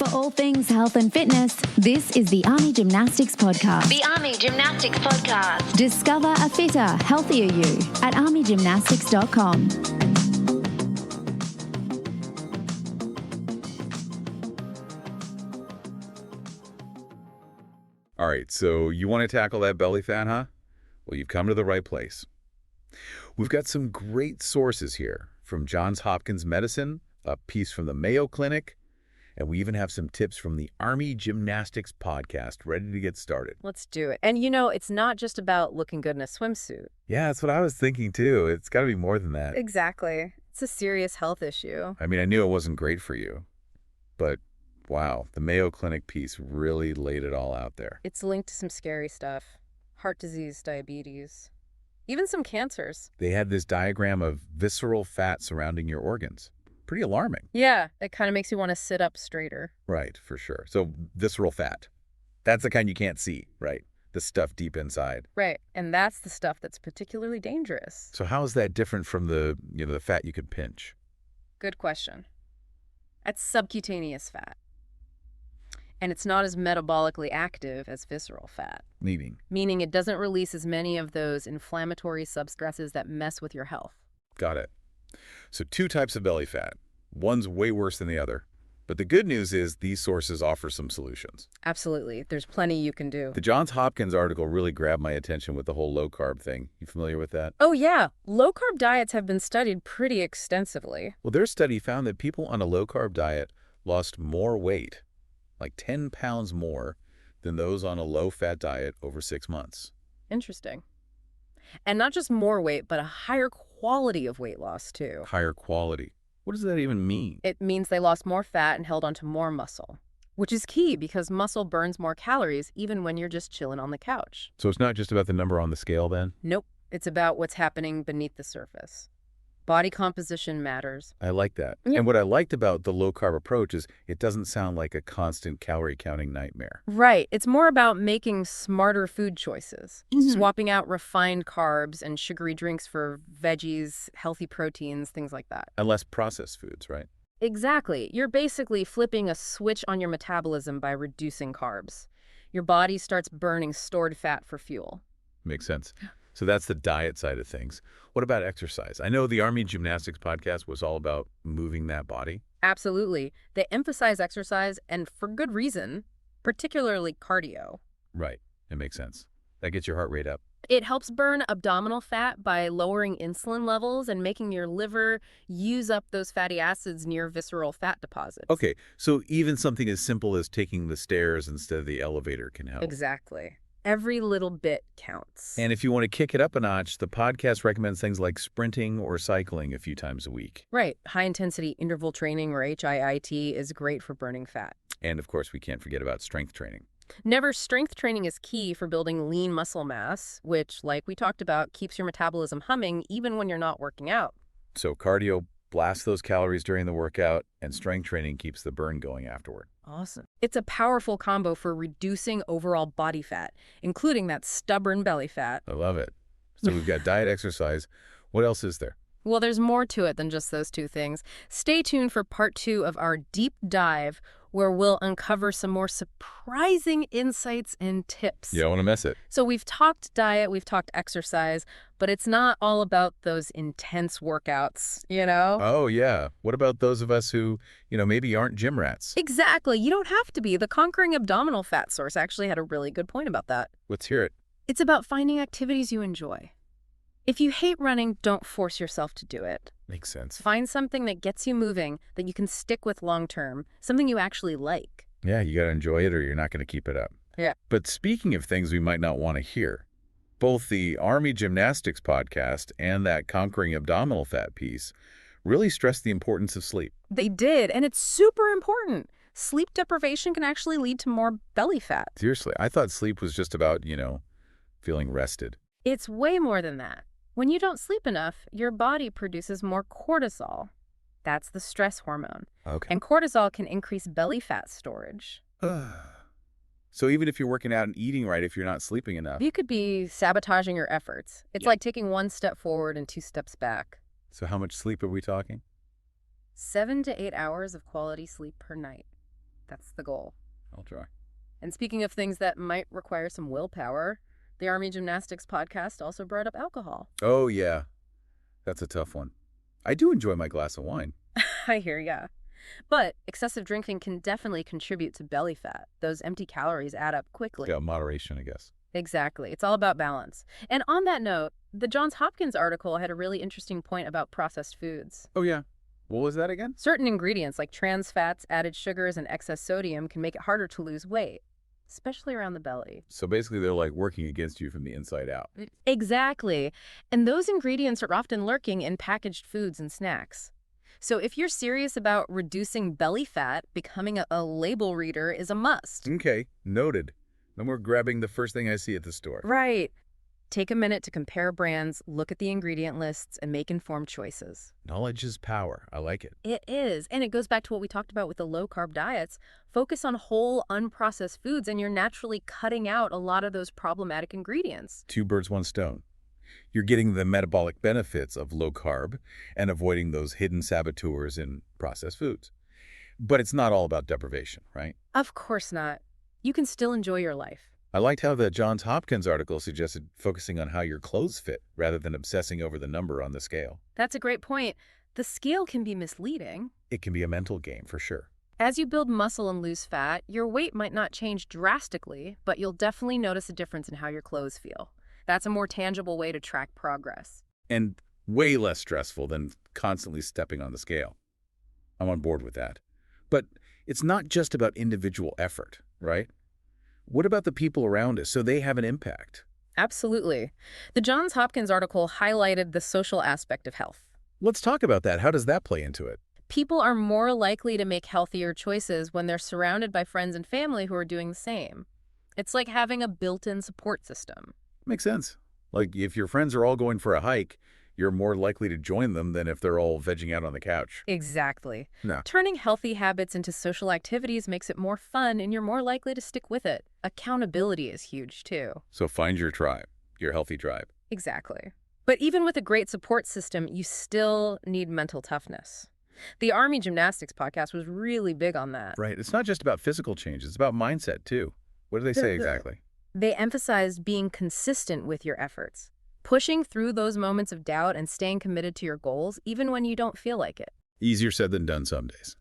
For all things health and fitness, this is the Army Gymnastics Podcast. The Army Gymnastics Podcast. Discover a fitter, healthier you at armygymnastics.com. All right, so you want to tackle that belly fat, huh? Well, you've come to the right place. We've got some great sources here, from Johns Hopkins Medicine, a piece from the Mayo Clinic, and we even have some tips from the Army Gymnastics Podcast ready to get started. Let's do it. And you know, it's not just about looking good in a swimsuit. Yeah, that's what I was thinking too. It's got to be more than that. Exactly. It's a serious health issue. I mean, I knew it wasn't great for you, but wow, the Mayo Clinic piece really laid it all out there. It's linked to some scary stuff. Heart disease, diabetes, even some cancers. They had this diagram of visceral fat surrounding your organs. Pretty alarming. Yeah, it kind of makes you want to sit up straighter. Right, for sure. So visceral fat, that's the kind you can't see, right? The stuff deep inside. Right, and that's the stuff that's particularly dangerous. So how is that different from the fat you could pinch? Good question. That's subcutaneous fat. And it's not as metabolically active as visceral fat. Meaning it doesn't release as many of those inflammatory substresses that mess with your health. Got it. So two types of belly fat. One's way worse than the other. But the good news is these sources offer some solutions. Absolutely. There's plenty you can do. The Johns Hopkins article really grabbed my attention with the whole low-carb thing. You familiar with that? Oh, yeah. Low-carb diets have been studied pretty extensively. Well, their study found that people on a low-carb diet lost more weight, like 10 pounds more, than those on a low-fat diet over 6 months. Interesting. And not just more weight, but a higher quality of weight loss, too. Higher quality. What does that even mean? It means they lost more fat and held onto more muscle, which is key because muscle burns more calories even when you're just chilling on the couch. So it's not just about the number on the scale then? Nope. It's about what's happening beneath the surface. Body composition matters. I like that. Yeah. And what I liked about the low-carb approach is it doesn't sound like a constant calorie-counting nightmare. Right. It's more about making smarter food choices, swapping out refined carbs and sugary drinks for veggies, healthy proteins, things like that. And less processed foods, right? Exactly. You're basically flipping a switch on your metabolism by reducing carbs. Your body starts burning stored fat for fuel. Makes sense. So that's the diet side of things. What about exercise? I know the Army Gymnastics Podcast was all about moving that body. Absolutely. They emphasize exercise, and for good reason, particularly cardio. Right. It makes sense. That gets your heart rate up. It helps burn abdominal fat by lowering insulin levels and making your liver use up those fatty acids near visceral fat deposits. Okay, so even something as simple as taking the stairs instead of the elevator can help. Exactly. Every little bit counts. And if you want to kick it up a notch, the podcast recommends things like sprinting or cycling a few times a week. Right. High-intensity interval training, or HIIT, is great for burning fat. And, of course, we can't forget about strength training. Strength training is key for building lean muscle mass, which, like we talked about, keeps your metabolism humming even when you're not working out. So cardio blasts those calories during the workout, and strength training keeps the burn going afterward. Awesome. It's a powerful combo for reducing overall body fat, including that stubborn belly fat. I love it. So we've got diet, exercise. What else is there? Well, there's more to it than just those two things. Stay tuned for part 2 of our deep dive, where we'll uncover some more surprising insights and tips. You don't want to miss it. So we've talked diet, we've talked exercise, but it's not all about those intense workouts, you know? Oh, yeah. What about those of us who, maybe aren't gym rats? Exactly. You don't have to be. The Conquering Abdominal Fat source actually had a really good point about that. Let's hear it. It's about finding activities you enjoy. If you hate running, don't force yourself to do it. Makes sense. Find something that gets you moving, that you can stick with long term, something you actually like. Yeah, you got to enjoy it or you're not going to keep it up. Yeah. But speaking of things we might not want to hear, both the Army Gymnastics Podcast and that Conquering Abdominal Fat piece really stress the importance of sleep. They did, and it's super important. Sleep deprivation can actually lead to more belly fat. Seriously, I thought sleep was just about, feeling rested. It's way more than that. When you don't sleep enough, your body produces more cortisol. That's the stress hormone. Okay. And cortisol can increase belly fat storage. So even if you're working out and eating right, if you're not sleeping enough. You could be sabotaging your efforts. It's like taking 1 step forward and 2 steps back. So how much sleep are we talking? 7 to 8 hours of quality sleep per night. That's the goal. I'll try. And speaking of things that might require some willpower, the Army Gymnastics podcast also brought up alcohol. Oh, yeah. That's a tough one. I do enjoy my glass of wine. I hear ya. But excessive drinking can definitely contribute to belly fat. Those empty calories add up quickly. Yeah, moderation, I guess. Exactly. It's all about balance. And on that note, the Johns Hopkins article had a really interesting point about processed foods. Oh, yeah. What was that again? Certain ingredients like trans fats, added sugars, and excess sodium can make it harder to lose weight, especially around the belly. So basically they're like working against you from the inside out. Exactly. And those ingredients are often lurking in packaged foods and snacks. So if you're serious about reducing belly fat, becoming a label reader is a must. Okay, noted. No more grabbing the first thing I see at the store. Right. Take a minute to compare brands, look at the ingredient lists, and make informed choices. Knowledge is power. I like it. It is. And it goes back to what we talked about with the low-carb diets. Focus on whole, unprocessed foods, and you're naturally cutting out a lot of those problematic ingredients. 2 birds, 1 stone. You're getting the metabolic benefits of low carb and avoiding those hidden saboteurs in processed foods. But it's not all about deprivation, right? Of course not. You can still enjoy your life. I liked how the Johns Hopkins article suggested focusing on how your clothes fit rather than obsessing over the number on the scale. That's a great point. The scale can be misleading. It can be a mental game for sure. As you build muscle and lose fat, your weight might not change drastically, but you'll definitely notice a difference in how your clothes feel. That's a more tangible way to track progress. And way less stressful than constantly stepping on the scale. I'm on board with that. But it's not just about individual effort, right? What about the people around us so they have an impact? Absolutely. The Johns Hopkins article highlighted the social aspect of health. Let's talk about that. How does that play into it? People are more likely to make healthier choices when they're surrounded by friends and family who are doing the same. It's like having a built-in support system. Makes sense. Like if your friends are all going for a hike, you're more likely to join them than if they're all vegging out on the couch. Exactly. No. Turning healthy habits into social activities makes it more fun, and you're more likely to stick with it. Accountability is huge, too. So find your tribe, your healthy tribe. Exactly. But even with a great support system, you still need mental toughness. The Army Gymnastics podcast was really big on that. Right. It's not just about physical change. It's about mindset, too. What do they say exactly? They emphasized being consistent with your efforts, pushing through those moments of doubt and staying committed to your goals, even when you don't feel like it. Easier said than done some days.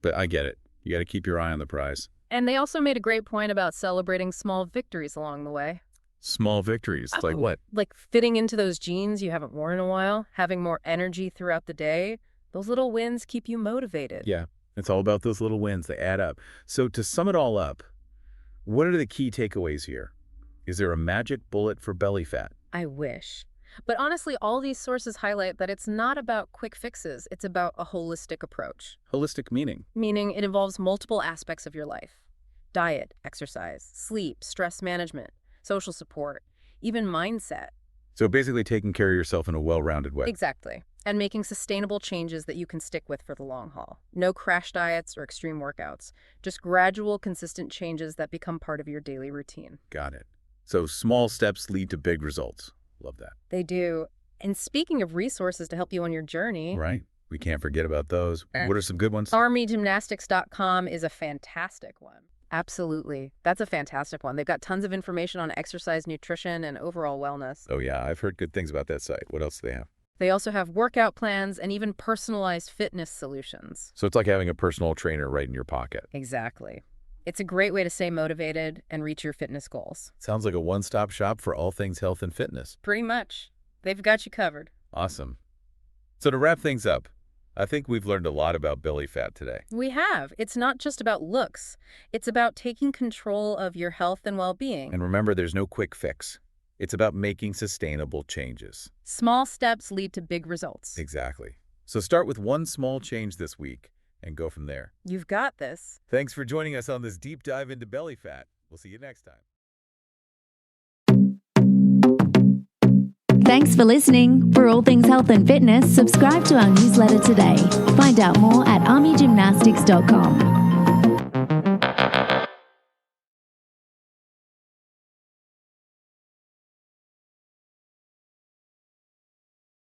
But I get it. You got to keep your eye on the prize. And they also made a great point about celebrating small victories along the way. Small victories? Like what? Like fitting into those jeans you haven't worn in a while, having more energy throughout the day. Those little wins keep you motivated. Yeah, it's all about those little wins. They add up. So to sum it all up, what are the key takeaways here? Is there a magic bullet for belly fat? I wish. But honestly, all these sources highlight that it's not about quick fixes. It's about a holistic approach. Holistic meaning? Meaning it involves multiple aspects of your life. Diet, exercise, sleep, stress management, social support, even mindset. So basically taking care of yourself in a well-rounded way. Exactly. And making sustainable changes that you can stick with for the long haul. No crash diets or extreme workouts. Just gradual, consistent changes that become part of your daily routine. Got it. So small steps lead to big results. Love that. They do. And speaking of resources to help you on your journey... Right. We can't forget about those. What are some good ones? ArmyGymnastics.com is a fantastic one. Absolutely. That's a fantastic one. They've got tons of information on exercise, nutrition, and overall wellness. Oh, yeah. I've heard good things about that site. What else do they have? They also have workout plans and even personalized fitness solutions. So it's like having a personal trainer right in your pocket. Exactly. It's a great way to stay motivated and reach your fitness goals. Sounds like a one-stop shop for all things health and fitness. Pretty much. They've got you covered. Awesome. So to wrap things up, I think we've learned a lot about belly fat today. We have. It's not just about looks. It's about taking control of your health and well-being. And remember, there's no quick fix. It's about making sustainable changes. Small steps lead to big results. Exactly. So start with one small change this week and go from there. You've got this. Thanks for joining us on this deep dive into belly fat. We'll see you next time. Thanks for listening. For all things health and fitness, subscribe to our newsletter today. Find out more at armygymnastics.com.